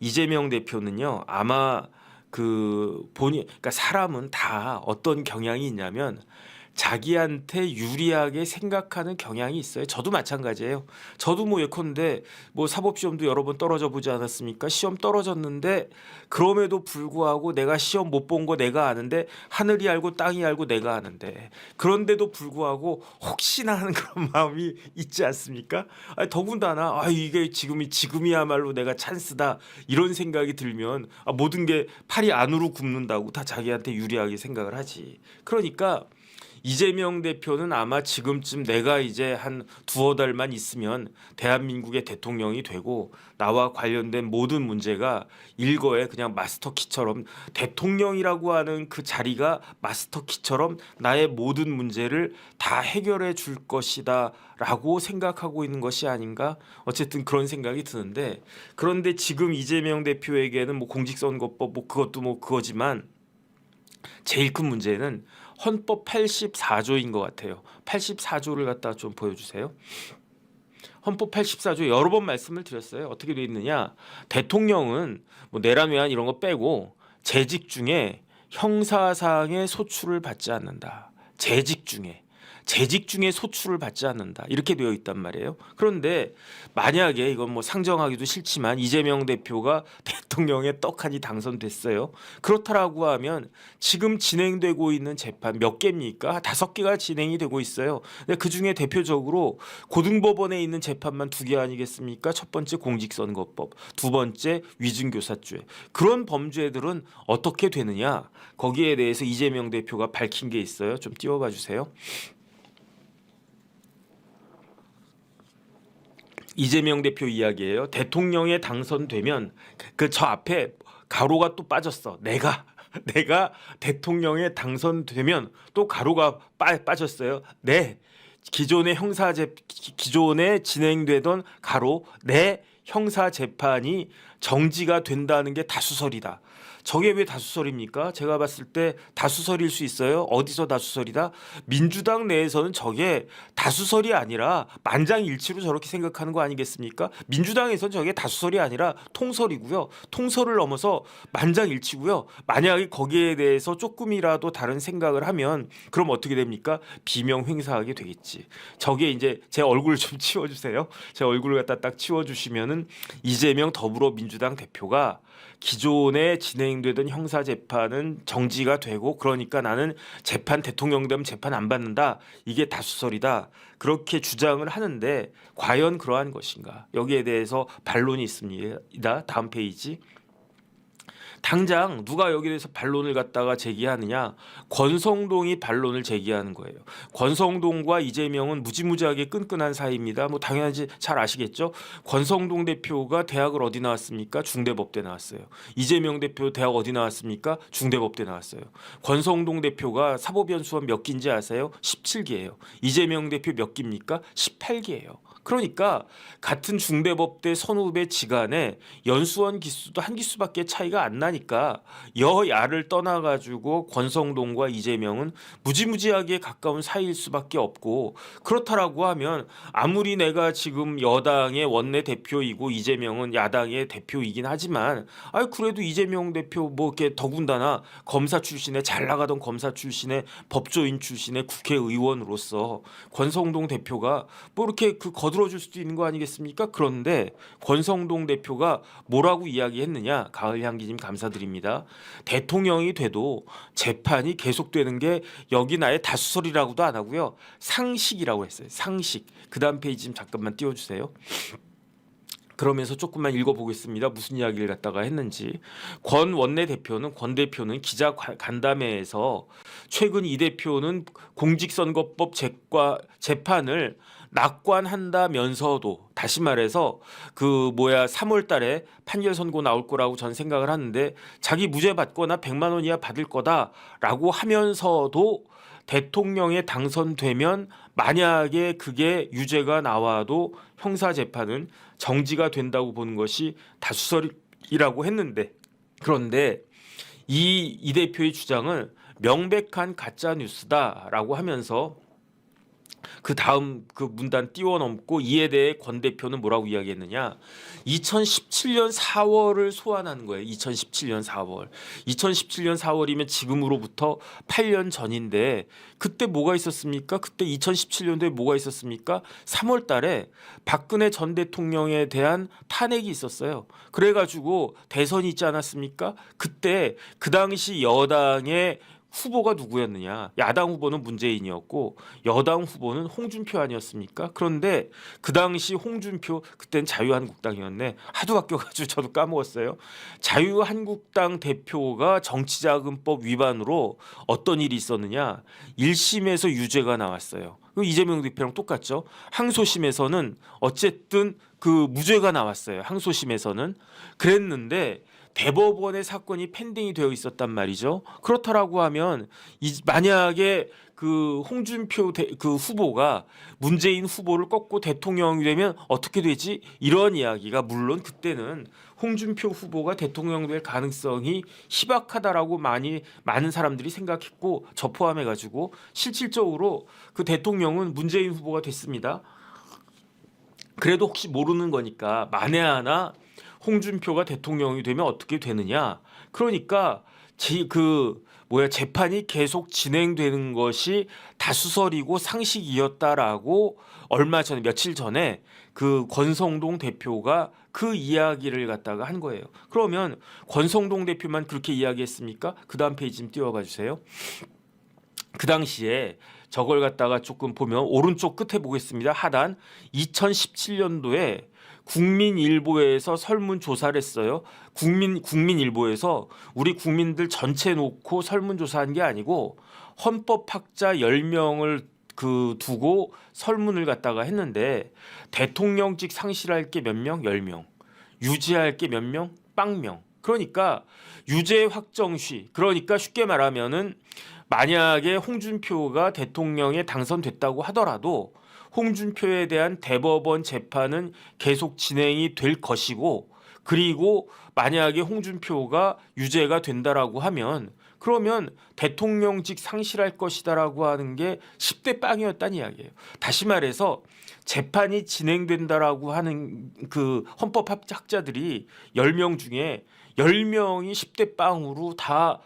이재명 대표는요, 아마 그러니까 사람은 다 어떤 경향이 있냐면 자기한테 유리하게 생각하는 경향이 있어요. 저도 마찬가지예요. 저도 뭐 예컨대 뭐 사법시험도 여러 번 떨어져 보지 않았습니까? 시험 떨어졌는데 그럼에도 불구하고 내가 시험 못 본 거 내가 아는데 하늘이 알고 땅이 알고 내가 아는데 그런데도 불구하고 혹시나 하는 그런 마음이 있지 않습니까? 아니, 더군다나 이게 지금이야말로 내가 찬스다 이런 생각이 들면 모든 게 팔이 안으로 굽는다고 다 자기한테 유리하게 생각을 하지. 그러니까 이재명 대표는 아마 지금쯤 내가 이제 한 두어 달만 있으면 대한민국의 대통령이 되고 나와 관련된 모든 문제가 일거에 그냥 마스터키처럼 대통령이라고 하는 그 자리가 마스터키처럼 나의 모든 문제를 다 해결해 줄 것이다 라고 생각하고 있는 것이 아닌가. 어쨌든 그런 생각이 드는데, 그런데 지금 이재명 대표에게는 뭐 공직선거법 뭐 그것도 뭐 그거지만 제일 큰 문제는 헌법 84조인 것 같아요. 84조를 갖다 좀 보여주세요. 헌법 84조 여러 번 말씀을 드렸어요. 어떻게 돼 있느냐? 대통령은 뭐 내란 외환 이런 거 빼고 재직 중에 형사상의 소출을 받지 않는다. 재직 중에 소출을 받지 않는다. 이렇게 되어 있단 말이에요. 그런데 만약에 이건 뭐 상정하기도 싫지만 이재명 대표가 대통령에 떡하니 당선됐어요. 그렇다라고 하면 지금 진행되고 있는 재판 몇 개입니까? 5개가 진행이 되고 있어요. 근데 그중에 대표적으로 고등법원에 있는 재판만 2개 아니겠습니까? 첫 번째 공직선거법, 두 번째 위증교사죄. 그런 범죄들은 어떻게 되느냐? 거기에 대해서 이재명 대표가 밝힌 게 있어요. 좀 띄워봐 주세요. 이재명 대표 이야기예요. 대통령에 당선되면 저 앞에 가로가 또 빠졌어. 내가 대통령에 당선되면 또 가로가 빠졌어요. 기존에 진행되던 가로 내 형사 재판이 정지가 된다는 게 다수설이다. 저게 왜 다수설입니까? 제가 봤을 때 다수설일 수 있어요. 어디서 다수설이다? 민주당 내에서는 저게 다수설이 아니라 만장일치로 저렇게 생각하는 거 아니겠습니까? 민주당에서는 저게 다수설이 아니라 통설이고요. 통설을 넘어서 만장일치고요. 만약에 거기에 대해서 조금이라도 다른 생각을 하면 그럼 어떻게 됩니까? 비명횡사하게 되겠지. 저게 이제 제 얼굴 좀 치워주세요. 제 얼굴을 갖다 딱 치워주시면은 이재명 더불어민주당 대표가 기존에 진행되던 형사 재판은 정지가 되고 그러니까 나는 대통령 되면 재판 안 받는다. 이게 다수설이다. 그렇게 주장을 하는데 과연 그러한 것인가? 여기에 대해서 반론이 있습니다. 다음 페이지. 당장 누가 여기에 대해서 반론을 갖다가 제기하느냐? 권성동이 반론을 제기하는 거예요. 권성동과 이재명은 무지무지하게 끈끈한 사이입니다. 뭐 당연히 잘 아시겠죠? 권성동 대표가 대학을 어디 나왔습니까? 중대법대 나왔어요. 이재명 대표 대학 어디 나왔습니까? 중대법대 나왔어요. 권성동 대표가 사법연수원 몇 기인지 아세요? 17기예요. 이재명 대표 몇 기입니까? 18기예요. 그러니까 같은 중대법대 선후배 지간에 연수원 기수도 한 기수밖에 차이가 안 나니까 여야를 떠나가지고 권성동과 이재명은 무지무지하게 가까운 사이일 수밖에 없고, 그렇다라고 하면 아무리 내가 지금 여당의 원내 대표이고 이재명은 야당의 대표이긴 하지만 그래도 이재명 대표 뭐 이렇게 더군다나 검사 출신의 잘 나가던 검사 출신의 법조인 출신의 국회의원으로서 권성동 대표가 뭐 이렇게 거들어줄 수도 있는 거 아니겠습니까? 그런데 권성동 대표가 뭐라고 이야기했느냐? 가을향기님 감사드립니다. 대통령이 돼도 재판이 계속되는 게 여기 나의 다수설이라고도 안 하고요. 상식이라고 했어요. 상식. 그 다음 페이지 좀 잠깐만 띄워주세요. 그러면서 조금만 읽어보겠습니다. 무슨 이야기를 갖다가 했는지. 권 대표는 기자 간담회에서 최근 이 대표는 공직선거법 재판을 낙관한다면서도, 다시 말해서 3월 달에 판결 선고 나올 거라고 전 생각을 하는데 자기 무죄 받거나 100만 원 이하 받을 거다라고 하면서도 대통령에 당선되면 만약에 그게 유죄가 나와도 형사 재판은 정지가 된다고 보는 것이 다수설이라고 했는데, 그런데 이 대표의 주장은 명백한 가짜 뉴스다라고 하면서 그 다음 그 문단 뛰어넘고 이에 대해 권 대표는 뭐라고 이야기했느냐? 2017년 4월을 소환하는 거예요. 2017년 4월. 2017년 4월이면 지금으로부터 8년 전인데 그때 뭐가 있었습니까? 그때 2017년도에 뭐가 있었습니까? 3월 달에 박근혜 전 대통령에 대한 탄핵이 있었어요. 그래가지고 대선이 있지 않았습니까? 그때 그 당시 여당의 후보가 누구였느냐? 야당 후보는 문재인이었고 여당 후보는 홍준표 아니었습니까? 그런데 그 당시 홍준표 그땐 자유한국당이었네. 하도 바뀌어가지고 저도 까먹었어요. 자유한국당 대표가 정치자금법 위반으로 어떤 일이 있었느냐? 1심에서 유죄가 나왔어요. 이재명 대표랑 똑같죠. 항소심에서는 어쨌든 그 무죄가 나왔어요. 항소심에서는 그랬는데 대법원의 사건이 펜딩이 되어 있었단 말이죠. 그렇다라고 하면 만약에 그 홍준표 그 후보가 문재인 후보를 꺾고 대통령이 되면 어떻게 되지? 이런 이야기가 물론 그때는 홍준표 후보가 대통령 될 가능성이 희박하다라고 많은 사람들이 생각했고 저 포함해가지고 실질적으로 그 대통령은 문재인 후보가 됐습니다. 그래도 혹시 모르는 거니까 만에 하나 홍준표가 대통령이 되면 어떻게 되느냐? 그러니까 재판이 계속 진행되는 것이 다수설이고 상식이었다라고 얼마 전에 며칠 전에 그 권성동 대표가 그 이야기를 갖다가 한 거예요. 그러면 권성동 대표만 그렇게 이야기했습니까? 그 다음 페이지 좀 띄워봐 주세요. 그 당시에 저걸 갖다가 조금 보면 오른쪽 끝에 보겠습니다. 하단 2017년도에 국민일보에서 설문조사를 했어요. 국민일보에서 우리 국민들 전체 놓고 설문조사한 게 아니고 헌법학자 10명을 두고 설문을 갖다가 했는데 대통령직 상실할 게 몇 명? 10명. 유지할 게 몇 명? 빵명. 그러니까 유죄 확정 시. 그러니까 쉽게 말하면은 만약에 홍준표가 대통령에 당선됐다고 하더라도 홍준표에 대한 대법원 재판은 계속 진행이 될 것이고 그리고 만약에 홍준표가 유죄가 된다라고 하면 그러면 대통령직 상실할 것이다라고 하는 게 10대 빵이었다는 이야기예요. 다시 말해서 재판이 진행된다라고 하는 그 헌법학자들이 10명 중에 10명이 10대 빵으로 다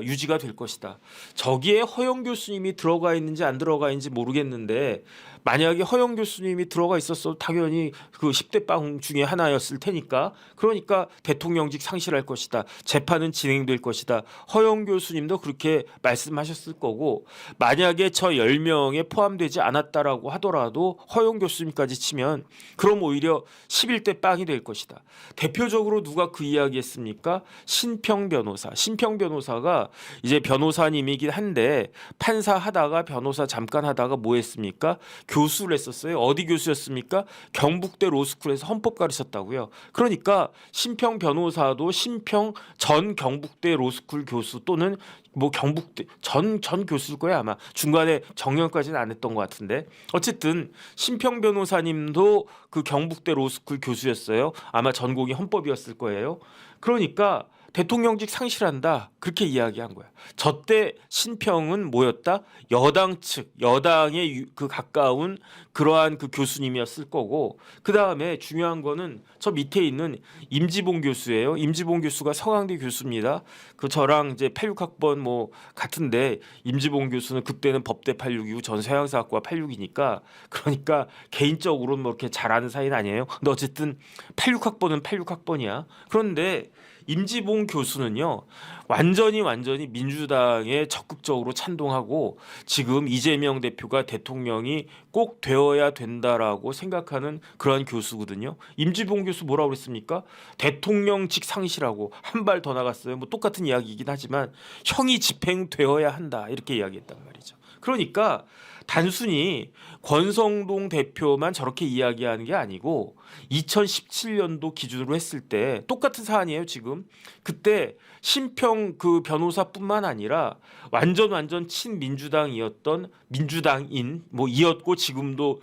유지가 될 것이다. 저기에 허영 교수님이 들어가 있는지 안 들어가 있는지 모르겠는데 만약에 허영 교수님이 들어가 있었어도 당연히 그 10대 빵 중에 하나였을 테니까 그러니까 대통령직 상실할 것이다. 재판은 진행될 것이다. 허영 교수님도 그렇게 말씀하셨을 거고 만약에 저 10명에 포함되지 않았다라고 하더라도 허영 교수님까지 치면 그럼 오히려 11대 빵이 될 것이다. 대표적으로 누가 그 이야기 했습니까? 신평 변호사. 신평 변호사가 이제 변호사님이긴 한데 판사 하다가 변호사 잠깐 하다가 뭐 했습니까? 교수를 했었어요. 어디 교수였습니까? 경북대 로스쿨에서 헌법 가르쳤다고요. 그러니까 신평 변호사도 신평 전 경북대 로스쿨 교수 또는 뭐 경북대 전 교수일 거예요 아마. 중간에 정년까지는 안 했던 것 같은데 어쨌든 신평 변호사님도 그 경북대 로스쿨 교수였어요. 아마 전공이 헌법이었을 거예요. 그러니까 대통령직 상실한다 그렇게 이야기한 거야. 저때 신평은 뭐였다? 여당 측 여당에 그 가까운 그러한 그 교수님이었을 거고 그 다음에 중요한 거는 저 밑에 있는 임지봉 교수예요. 임지봉 교수가 서강대 교수입니다. 그 저랑 이제 86학번 뭐 같은데 임지봉 교수는 그때는 법대 86이고 전 서양사학과 86이니까 그러니까 개인적으로는 뭐 이렇게 잘 아는 사이는 아니에요. 근데 어쨌든 86학번은 86학번이야. 그런데 임지봉 교수는요 완전히 민주당에 적극적으로 찬동하고 지금 이재명 대표가 대통령이 꼭 되어야 된다라고 생각하는 그런 교수거든요. 임지봉 교수 뭐라고 그랬습니까? 대통령직 상실하고 한 발 더 나갔어요. 뭐 똑같은 이야기이긴 하지만 형이 집행되어야 한다 이렇게 이야기했단 말이죠. 그러니까 단순히 권성동 대표만 저렇게 이야기하는 게 아니고 2017년도 기준으로 했을 때 똑같은 사안이에요 지금. 그때 신평 그 변호사뿐만 아니라 완전 친민주당이었던 민주당인 뭐 이었고 지금도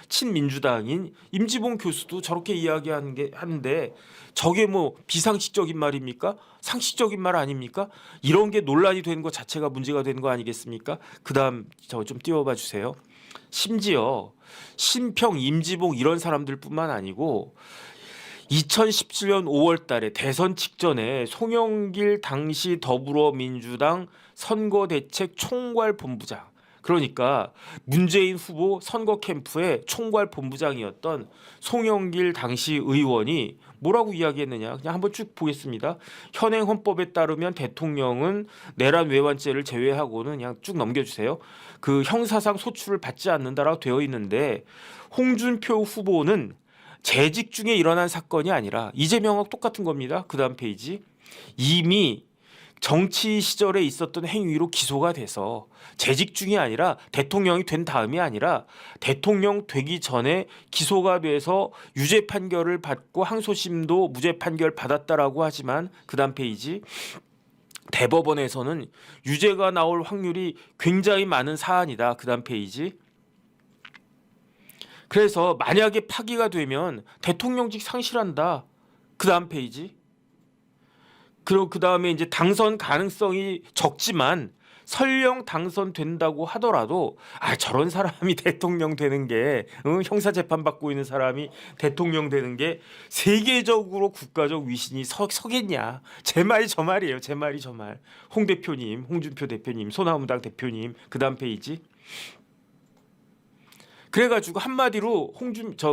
친민주당인 임지봉 교수도 저렇게 하는데 저게 뭐 비상식적인 말입니까? 상식적인 말 아닙니까? 이런 게 논란이 되는 것 자체가 문제가 되는 거 아니겠습니까? 그다음 저 좀 띄워봐 주세요. 심지어 심평, 임지봉 이런 사람들뿐만 아니고 2017년 5월 달에 대선 직전에 송영길 당시 더불어민주당 선거대책 총괄본부장, 그러니까 문재인 후보 선거 캠프의 총괄본부장이었던 송영길 당시 의원이 뭐라고 이야기했느냐, 그냥 한번 쭉 보겠습니다. 현행 헌법에 따르면 대통령은 내란 외환죄를 제외하고는 그냥 쭉 넘겨주세요. 그 형사상 소출을 받지 않는다라고 되어 있는데, 홍준표 후보는 재직 중에 일어난 사건이 아니라, 이재명하고 똑같은 겁니다. 그 다음 페이지. 이미 정치 시절에 있었던 행위로 기소가 돼서, 재직 중이 아니라 대통령이 된 다음이 아니라 대통령 되기 전에 기소가 돼서 유죄 판결을 받고 항소심도 무죄 판결 받았다라고 하지만, 그 다음 페이지. 대법원에서는 유죄가 나올 확률이 굉장히 많은 사안이다. 그 다음 페이지. 그래서 만약에 파기가 되면 대통령직 상실한다. 그 다음 페이지. 그리고 그 다음에 이제 당선 가능성이 적지만 설령 당선된다고 하더라도, 저런 사람이 대통령 되는 게, 형사 재판 받고 있는 사람이 대통령 되는 게 세계적으로 국가적 위신이 서겠냐. 제 말이 저 말이에요. 제 말이 저 말. 홍 대표님, 홍준표 대표님, 소나무당 대표님. 그 다음 페이지. 그래가지고 한마디로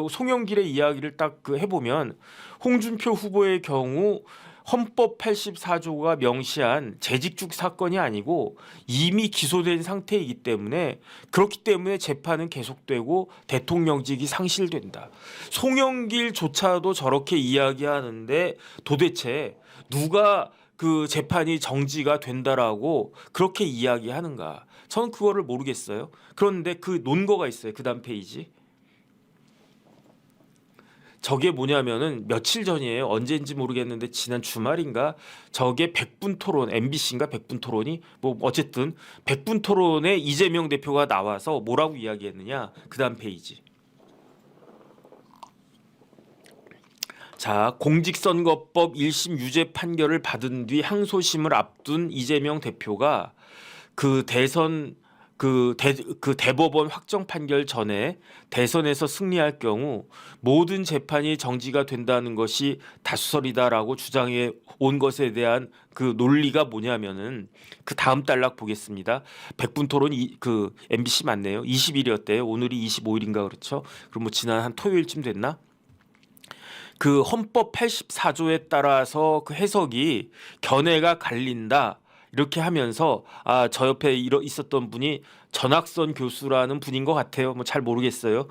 송영길의 이야기를 딱 해보면, 홍준표 후보의 경우 헌법 84조가 명시한 재직중 사건이 아니고 이미 기소된 상태이기 때문에, 그렇기 때문에 재판은 계속되고 대통령직이 상실된다. 송영길조차도 저렇게 이야기하는데 도대체 누가 그 재판이 정지가 된다라고 그렇게 이야기하는가? 저는 그거를 모르겠어요. 그런데 그 논거가 있어요. 그 다음 페이지. 저게 뭐냐면은 며칠 전이에요. 언제인지 모르겠는데 지난 주말인가, 저게 100분 토론, MBC인가 100분 토론이, 뭐 어쨌든 100분 토론에 이재명 대표가 나와서 뭐라고 이야기했느냐. 그 다음 페이지. 자, 공직선거법 1심 유죄 판결을 받은 뒤 항소심을 앞둔 이재명 대표가 그 대법원 확정 판결 전에 대선에서 승리할 경우 모든 재판이 정지가 된다는 것이 다수설이다라고 주장해 온 것에 대한 그 논리가 뭐냐면은, 그 다음 단락 보겠습니다. 100분 토론 그 MBC 맞네요. 20일이었대요. 오늘이 25일인가 그렇죠. 그럼 뭐 지난 한 토요일쯤 됐나? 그 헌법 84조에 따라서 그 해석이 견해가 갈린다. 이렇게 하면서, 저 옆에 있었던 분이 전학선 교수라는 분인 것 같아요. 뭐 잘 모르겠어요.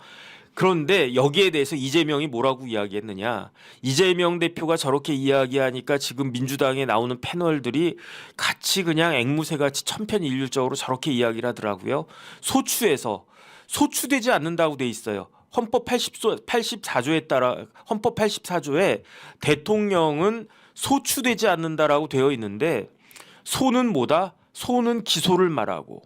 그런데 여기에 대해서 이재명이 뭐라고 이야기했느냐. 이재명 대표가 저렇게 이야기하니까 지금 민주당에 나오는 패널들이 같이 그냥 앵무새같이 천편일률적으로 저렇게 이야기를 하더라고요. 소추되지 않는다고 돼 있어요. 헌법 84조에 따라, 헌법 84조에 대통령은 소추되지 않는다라고 되어 있는데, 소는 뭐다? 소는 기소를 말하고,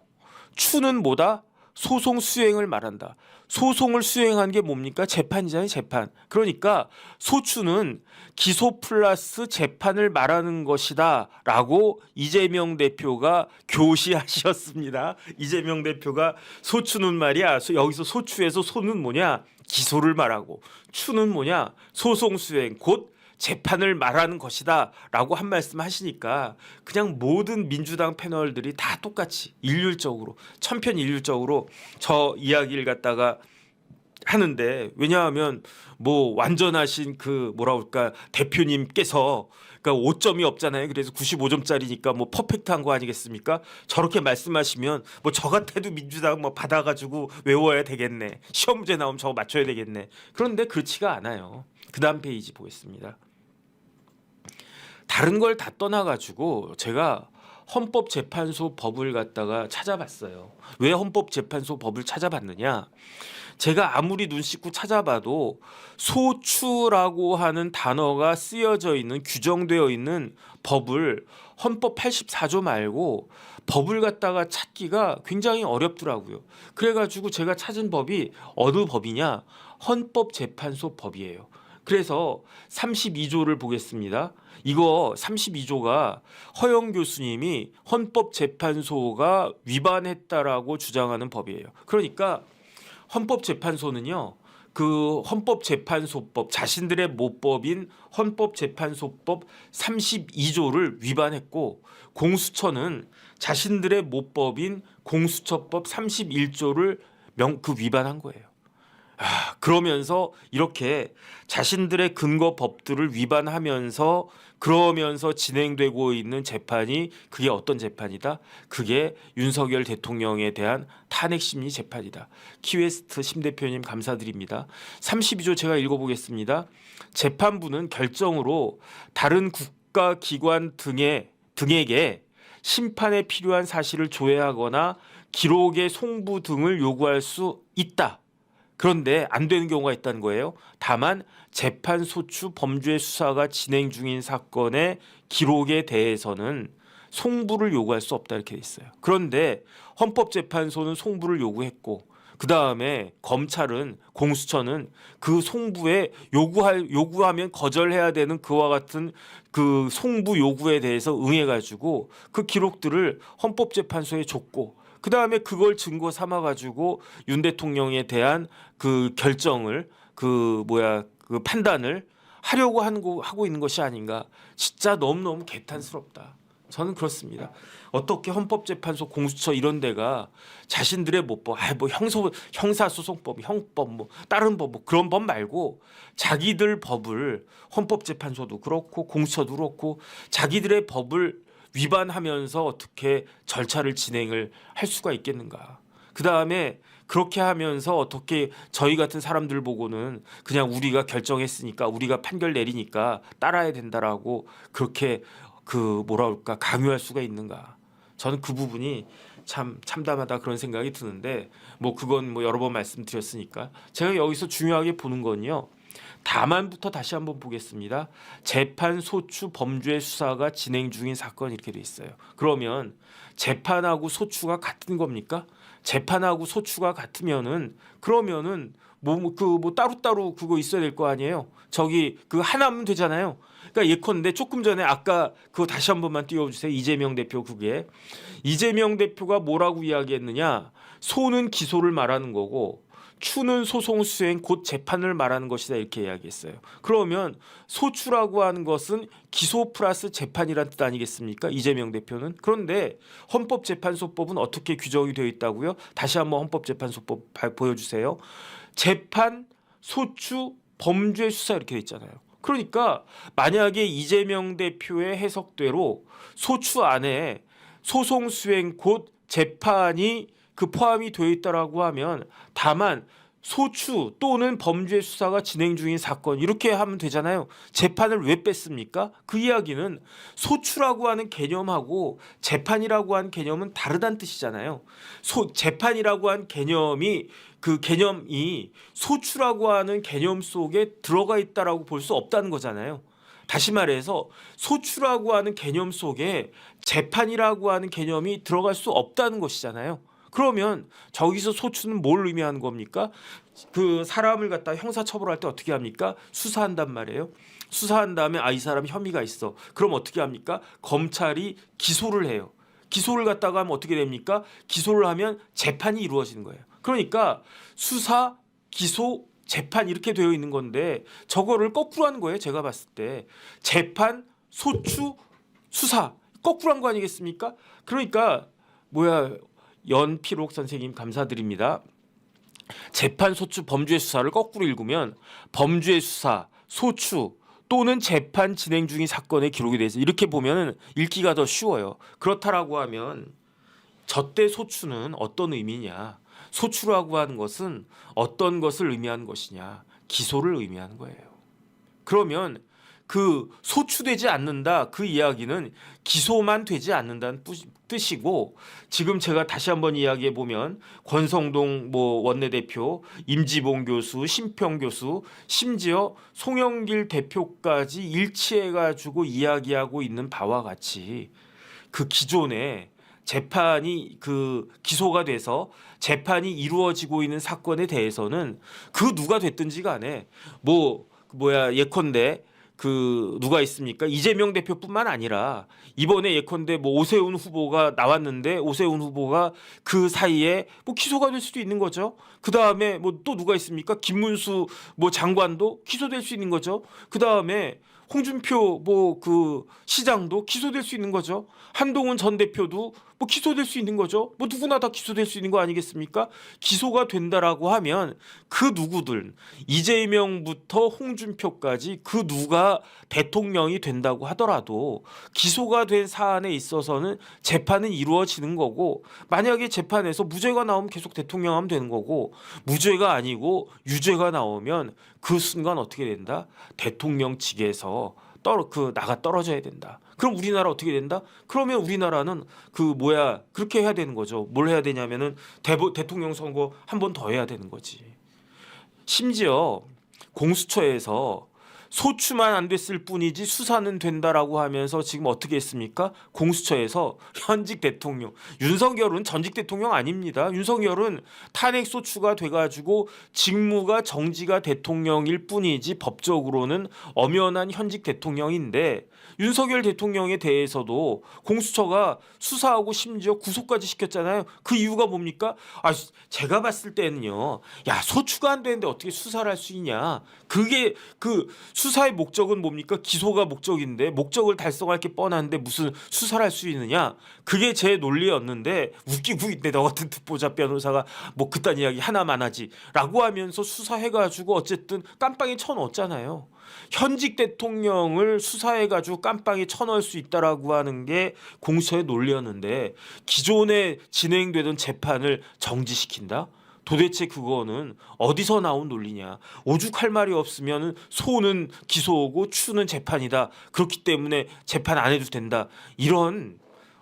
추는 뭐다? 소송 수행을 말한다. 소송을 수행한 게 뭡니까? 재판이잖아요, 재판. 그러니까 소추는 기소 플러스 재판을 말하는 것이다 라고 이재명 대표가 교시하셨습니다. 이재명 대표가 소추는 말이야, 여기서 소추에서 소는 뭐냐? 기소를 말하고, 추는 뭐냐? 소송 수행, 곧 재판을 말하는 것이다 라고 한 말씀 하시니까, 그냥 모든 민주당 패널들이 다 똑같이 일률적으로, 천편일률적으로 저 이야기를 갖다가 하는데, 왜냐하면 뭐 완전하신 그 뭐라 그럴까, 대표님께서 그러니까 5점이 없잖아요. 그래서 95점짜리니까 뭐 퍼펙트한 거 아니겠습니까? 저렇게 말씀하시면 뭐 저 같아도 민주당 뭐 받아가지고 외워야 되겠네. 시험 문제 나오면 저거 맞춰야 되겠네. 그런데 그렇지가 않아요. 그 다음 페이지 보겠습니다. 다른 걸 다 떠나가지고 제가 헌법재판소 법을 갖다가 찾아봤어요. 왜 헌법재판소 법을 찾아봤느냐? 제가 아무리 눈 씻고 찾아봐도 소추라고 하는 단어가 쓰여져 있는, 규정되어 있는 법을, 헌법 84조 말고 법을 갖다가 찾기가 굉장히 어렵더라고요. 그래가지고 제가 찾은 법이 어느 법이냐? 헌법재판소 법이에요. 그래서 32조를 보겠습니다. 이거 32조가 허영 교수님이 헌법재판소가 위반했다라고 주장하는 법이에요. 그러니까 헌법재판소는요. 그 헌법재판소법 자신들의 모법인 헌법재판소법 32조를 위반했고 공수처는 자신들의 모법인 공수처법 31조를 위반한 거예요. 그러면서 이렇게 자신들의 근거 법들을 위반하면서 그러면서 진행되고 있는 재판이 그게 어떤 재판이다? 그게 윤석열 대통령에 대한 탄핵심리 재판이다. 키웨스트 심 대표님 감사드립니다. 32조 제가 읽어보겠습니다. 재판부는 결정으로 다른 국가기관 등에게 심판에 필요한 사실을 조회하거나 기록의 송부 등을 요구할 수 있다. 그런데 안 되는 경우가 있다는 거예요. 다만 재판 소추 범죄 수사가 진행 중인 사건의 기록에 대해서는 송부를 요구할 수 없다 이렇게 돼 있어요. 그런데 헌법재판소는 송부를 요구했고 그 다음에 검찰은 공수처는 그 송부에 요구하면 거절해야 되는 그와 같은 그 송부 요구에 대해서 응해가지고 그 기록들을 헌법재판소에 줬고 그 다음에 그걸 증거 삼아 가지고 윤 대통령에 대한 그 결정을 그 판단을 하려고 하고 있는 것이 아닌가. 진짜 너무너무 개탄스럽다. 저는 그렇습니다. 어떻게 헌법재판소 공수처 이런 데가 자신들의 모법, 형사소송법, 형법, 다른 법, 그런 법 말고 자기들 법을 헌법재판소도 그렇고 공수처도 그렇고 자기들의 법을 위반하면서 어떻게 절차를 진행을 할 수가 있겠는가. 그 다음에 그렇게 하면서 어떻게 저희 같은 사람들 보고는 그냥 우리가 결정했으니까 우리가 판결 내리니까 따라야 된다라고 그렇게 강요할 수가 있는가. 저는 그 부분이 참 참담하다 그런 생각이 드는데 그건 여러 번 말씀드렸으니까 제가 여기서 중요하게 보는 건요. 다만부터 다시 한번 보겠습니다. 재판 소추 범죄 수사가 진행 중인 사건 이렇게 돼 있어요. 그러면 재판하고 소추가 같은 겁니까? 재판하고 소추가 같으면은 그러면은 따로따로 그거 있어야 될 거 아니에요. 저기 하나면 되잖아요. 그러니까 예컨대 조금 전에 아까 그거 다시 한 번만 띄워주세요. 이재명 대표 그게 이재명 대표가 뭐라고 이야기했느냐? 소는 기소를 말하는 거고 추는 소송 수행 곧 재판을 말하는 것이다 이렇게 이야기했어요. 그러면 소추라고 하는 것은 기소 플러스 재판이란 뜻 아니겠습니까? 이재명 대표는. 그런데 헌법재판소법은 어떻게 규정이 되어 있다고요? 다시 한번 헌법재판소법 보여주세요. 재판, 소추, 범죄 수사 이렇게 돼 있잖아요. 그러니까 만약에 이재명 대표의 해석대로 소추 안에 소송 수행 곧 재판이 포함이 되어 있다라고 하면 다만 소추 또는 범죄 수사가 진행 중인 사건 이렇게 하면 되잖아요. 재판을 왜 뺐습니까? 그 이야기는 소추라고 하는 개념하고 재판이라고 하는 개념은 다르다는 뜻이잖아요. 재판이라고 하는 개념이 소추라고 하는 개념 속에 들어가 있다라고 볼 수 없다는 거잖아요. 다시 말해서 소추라고 하는 개념 속에 재판이라고 하는 개념이 들어갈 수 없다는 것이잖아요. 그러면 저기서 소추는 뭘 의미하는 겁니까? 사람을 갖다 형사처벌할 때 어떻게 합니까? 수사한단 말이에요. 수사한 다음에 이 사람 혐의가 있어. 그럼 어떻게 합니까? 검찰이 기소를 해요. 기소를 갖다가 하면 어떻게 됩니까? 기소를 하면 재판이 이루어지는 거예요. 그러니까 수사, 기소, 재판 이렇게 되어 있는 건데 저거를 거꾸로 하는 거예요. 제가 봤을 때 재판, 소추, 수사 거꾸로 한 거 아니겠습니까? 그러니까 연필옥 선생님 감사드립니다. 재판, 소추, 범죄 수사를 거꾸로 읽으면 범죄 수사, 소추 또는 재판 진행 중인 사건의 기록에 대해서 이렇게 보면 읽기가 더 쉬워요. 그렇다라고 하면 저때 소추는 어떤 의미냐? 소추라고 하는 것은 어떤 것을 의미하는 것이냐? 기소를 의미하는 거예요. 그러면 소추되지 않는다 그 이야기는 기소만 되지 않는다는 뜻이고 지금 제가 다시 한번 이야기해 보면 권성동 원내대표, 임지봉 교수, 심평 교수, 심지어 송영길 대표까지 일치해 가지고 이야기하고 있는 바와 같이 기존에 재판이 기소가 돼서 재판이 이루어지고 있는 사건에 대해서는 누가 됐든지 간에 예컨대 그 누가 있습니까? 이재명 대표뿐만 아니라 이번에 예컨대 뭐 오세훈 후보가 나왔는데 오세훈 후보가 그 사이에 뭐 기소가 될 수도 있는 거죠. 그 다음에 뭐 또 누가 있습니까? 김문수 뭐 장관도 기소될 수 있는 거죠. 그 다음에 홍준표 뭐 그 시장도 기소될 수 있는 거죠. 한동훈 전 대표도 뭐 기소될 수 있는 거죠. 뭐 누구나 다 기소될 수 있는 거 아니겠습니까? 기소가 된다라고 하면 그 누구들 이재명부터 홍준표까지 그 누가 대통령이 된다고 하더라도 기소가 된 사안에 있어서는 재판은 이루어지는 거고, 만약에 재판에서 무죄가 나오면 계속 대통령 하면 되는 거고, 무죄가 아니고 유죄가 나오면 그 순간 어떻게 된다? 대통령 직에서 나가 떨어져야 된다. 그럼 우리나라 어떻게 된다? 그러면 우리나라는 그렇게 해야 되는 거죠. 뭘 해야 되냐면은 대통령 선거 한 번 더 해야 되는 거지. 심지어 공수처에서 소추만 안 됐을 뿐이지 수사는 된다라고 하면서 지금 어떻게 했습니까? 공수처에서 현직 대통령 윤석열은 전직 대통령 아닙니다. 윤석열은 탄핵 소추가 돼가지고 직무가 정지가 대통령일 뿐이지 법적으로는 엄연한 현직 대통령인데, 윤석열 대통령에 대해서도 공수처가 수사하고 심지어 구속까지 시켰잖아요. 그 이유가 뭡니까? 제가 봤을 때는요, 야, 소추가 안 되는데 어떻게 수사를 할 수 있냐? 그게 그 수사의 목적은 뭡니까? 기소가 목적인데 목적을 달성할 게 뻔한데 무슨 수사를 할 수 있느냐? 그게 제 논리였는데, 웃기고 있네. 너 같은 듣보잡 변호사가 뭐 그딴 이야기 하나만 하지라고 하면서 수사해가지고 어쨌든 깜빵에 쳐넣었잖아요. 현직 대통령을 수사해가지고 깜빵에 쳐넣을 수 있다라고 하는 게 공수처의 논리였는데, 기존에 진행되던 재판을 정지시킨다? 도대체 그거는 어디서 나온 논리냐? 오죽할 말이 없으면 소는 기소고 추는 재판이다. 그렇기 때문에 재판 안 해도 된다. 이런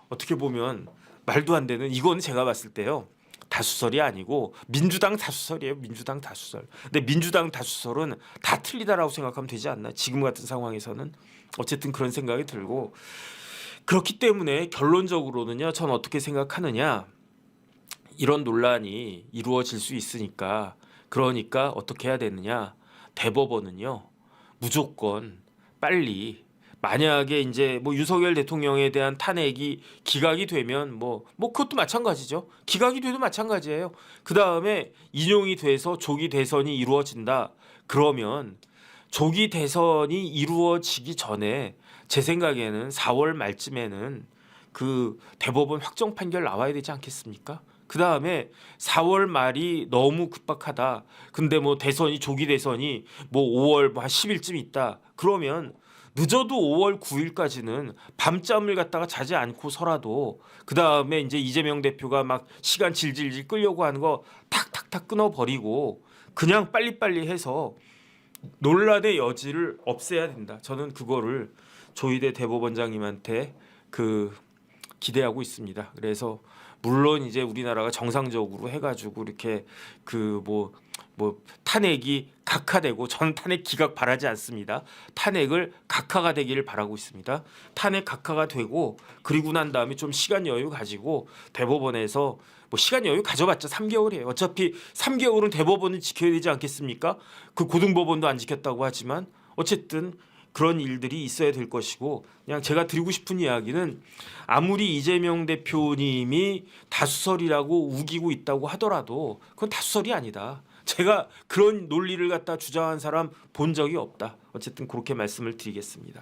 어떻게 보면 말도 안 되는, 이건 제가 봤을 때요, 다수설이 아니고 민주당 다수설이에요. 민주당 다수설. 근데 민주당 다수설은 다 틀리다라고 생각하면 되지 않나? 지금 같은 상황에서는 어쨌든 그런 생각이 들고, 그렇기 때문에 결론적으로는요, 전 어떻게 생각하느냐? 이런 논란이 이루어질 수 있으니까, 그러니까 어떻게 해야 되느냐? 대법원은요, 무조건 빨리, 만약에 이제 뭐 윤석열 대통령에 대한 탄핵이 기각이 되면 뭐 그것도 마찬가지죠. 기각이 돼도 마찬가지예요. 그 다음에 인용이 돼서 조기 대선이 이루어진다. 그러면 조기 대선이 이루어지기 전에 제 생각에는 4월 말쯤에는 그 대법원 확정 판결 나와야 되지 않겠습니까? 그 다음에 4월 말이 너무 급박하다. 근데 뭐 대선이 조기 대선이 뭐 5월 한 10일쯤 있다. 그러면 늦어도 5월 9일까지는 밤잠을 갖다가 자지 않고서라도, 그 다음에 이제 이재명 대표가 막 시간 질질질 끌려고 하는 거 탁탁탁 끊어버리고 그냥 빨리빨리 해서 논란의 여지를 없애야 된다. 저는 그거를 조희대 대법원장님한테 기대하고 있습니다. 그래서 물론 이제 우리나라가 정상적으로 해가지고 이렇게 뭐 탄핵이 각하되고, 저는 탄핵 기각 바라지 않습니다. 탄핵을 각하가 되기를 바라고 있습니다. 탄핵 각하가 되고, 그리고 난 다음에 좀 시간 여유 가지고 대법원에서 뭐 시간 여유 가져봤자 3개월이에요. 어차피 3개월은 대법원은 지켜야 되지 않겠습니까? 그 고등법원도 안 지켰다고 하지만 어쨌든 그런 일들이 있어야 될 것이고, 그냥 제가 드리고 싶은 이야기는, 아무리 이재명 대표님이 다수설이라고 우기고 있다고 하더라도 그건 다수설이 아니다. 제가 그런 논리를 갖다 주장한 사람 본 적이 없다. 어쨌든 그렇게 말씀을 드리겠습니다.